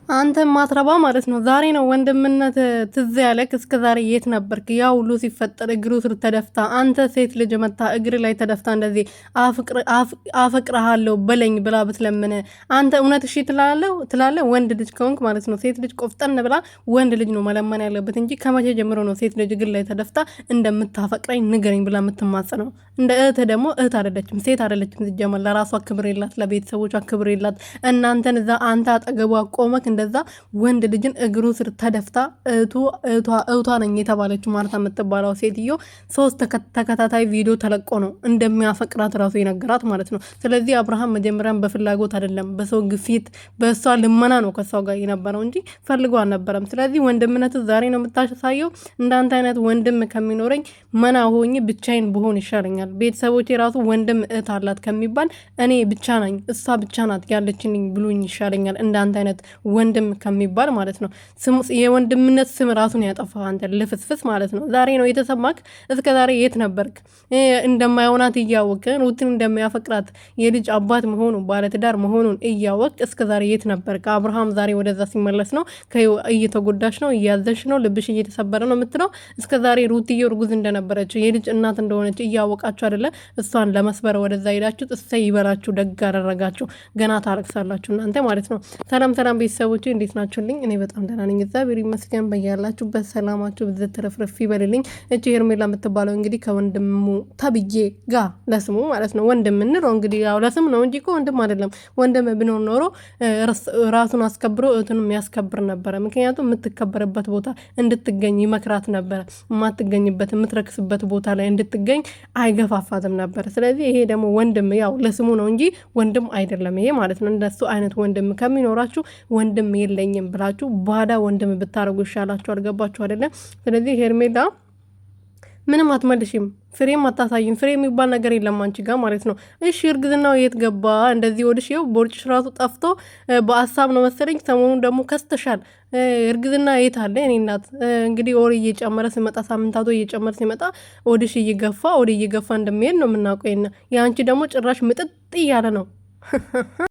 አንተ ማትረባ ማለት ነው። ዛሬ ነው ወንድምነት ትዝ ያለክ። እስከ ዛሬ የት ነበርክ? ያ ሁሉ ሲፈጠር እግሩ ስር ተደፍታ አንተ ሴት ልጅ መታ እግር ላይ ተደፍታ እንደዚህ አፈቅርሃለሁ በለኝ ብላ ብትለምን አንተ እውነት እሺ ትላለህ? ወንድ ልጅ ከሆንክ ማለት ነው። ሴት ልጅ ቆፍጠን ብላ ወንድ ልጅ ነው መለመን ያለበት እንጂ ከመቼ ጀምሮ ነው ሴት ልጅ እግር ላይ ተደፍታ እንደምታፈቅረኝ ንገረኝ ብላ የምትማጸነው? እንደ እህት ደግሞ እህት አይደለችም፣ ሴት አይደለችም። ሲጀመር ለራሷ ክብር የላት፣ ለቤተሰቦቿ ክብር የላት። እናንተን እዛ አንተ አጠገቧ ቆመክ እንደዛ ወንድ ልጅን እግሩ ስር ተደፍታ እህቷ ነኝ የተባለችው ማርታ የምትባለው ሴትዮ 3 ተከታታይ ቪዲዮ ተለቆ ነው እንደሚያፈቅራት ራሱ የነገራት ማለት ነው። ስለዚህ አብርሃም መጀመሪያም በፍላጎት አይደለም በሰው ግፊት በእሷ ልመና ነው ከሷው ጋር የነበረው እንጂ ፈልጎ አልነበረም። ስለዚህ ወንድምነት ዛሬ ነው የምታሳየው። እንዳንተ አይነት ወንድም ከሚኖረኝ መና ሆኜ ብቻዬን ብሆን ይሻለኛል። ቤተሰቦቼ ራሱ ወንድም እህት አላት ከሚባል እኔ ብቻ ነኝ እሷ ብቻ ናት ያለችኝ ብሉኝ ይሻለኛል እንዳንተ አይነት ወንድም ከሚባል ማለት ነው። የወንድምነት ስም ራሱን ያጠፋ አንተ ልፍስፍስ ማለት ነው። ዛሬ ነው የተሰማክ። እስከ ዛሬ የት ነበርክ? እንደማይሆናት እያወቅ ሩትን እንደሚያፈቅራት የልጅ አባት መሆኑ ባለትዳር መሆኑን እያወቅ እስከ ዛሬ የት ነበርክ? አብርሃም ዛሬ ወደዛ ሲመለስ ነው እየተጎዳሽ ነው፣ እያዘሽ ነው፣ ልብሽ እየተሰበረ ነው የምትለው። እስከ ዛሬ ሩትዬ እርጉዝ እንደነበረች የልጅ እናት እንደሆነች እያወቃችሁ አይደለ እሷን ለመስበር ወደዛ ሄዳችሁት። እሰይ ይበላችሁ፣ ደግ አደረጋችሁ። ገና ታረቅሳላችሁ እናንተ ማለት ነው። ሰላም ቤተሰቦች እንዴት ናችሁልኝ? እኔ በጣም ደህና ነኝ፣ እግዚአብሔር ይመስገን። በያላችሁበት ሰላማችሁ ብዝት ተረፍረፍ ይበልልኝ። እቺ ሄርሜላ የምትባለው እንግዲህ ከወንድሙ ተብዬ ጋር ለስሙ ማለት ነው ወንድም እንለው እንግዲህ ያው ለስም ነው እንጂ እኮ ወንድም አይደለም። ወንድም ቢኖር ኖሮ ራሱን አስከብሮ እህቱን የሚያስከብር ነበረ። ምክንያቱም የምትከበርበት ቦታ እንድትገኝ ይመክራት ነበረ። የማትገኝበት የምትረክስበት ቦታ ላይ እንድትገኝ አይገፋፋትም ነበር። ስለዚህ ይሄ ደግሞ ወንድም ያው ለስሙ ነው እንጂ ወንድም አይደለም ይሄ ማለት ነው። እንደሱ አይነት ወንድም ከሚኖራችሁ ወንድም የለኝም ብላችሁ ባዳ ወንድም ብታረጉ ይሻላችሁ። አልገባችሁ አይደለም? ስለዚህ ሄርሜላ ምንም አትመልሽም፣ ፍሬም አታሳይም። ፍሬ የሚባል ነገር የለም አንቺ ጋር ማለት ነው። እሺ እርግዝናው የት ገባ? እንደዚህ ወድሽ ይኸው ቦርጭሽ ራሱ ጠፍቶ በሀሳብ ነው መሰለኝ። ሰሞኑን ደግሞ ከስተሻል። እርግዝና የት አለ? እኔ እናት እንግዲህ ወር እየጨመረ ሲመጣ ሳምንታቶ እየጨመረ ሲመጣ ወድሽ እየገፋ እንደሚሄድ ነው የምናውቀው። የአንቺ ደግሞ ጭራሽ ምጥጥ እያለ ነው።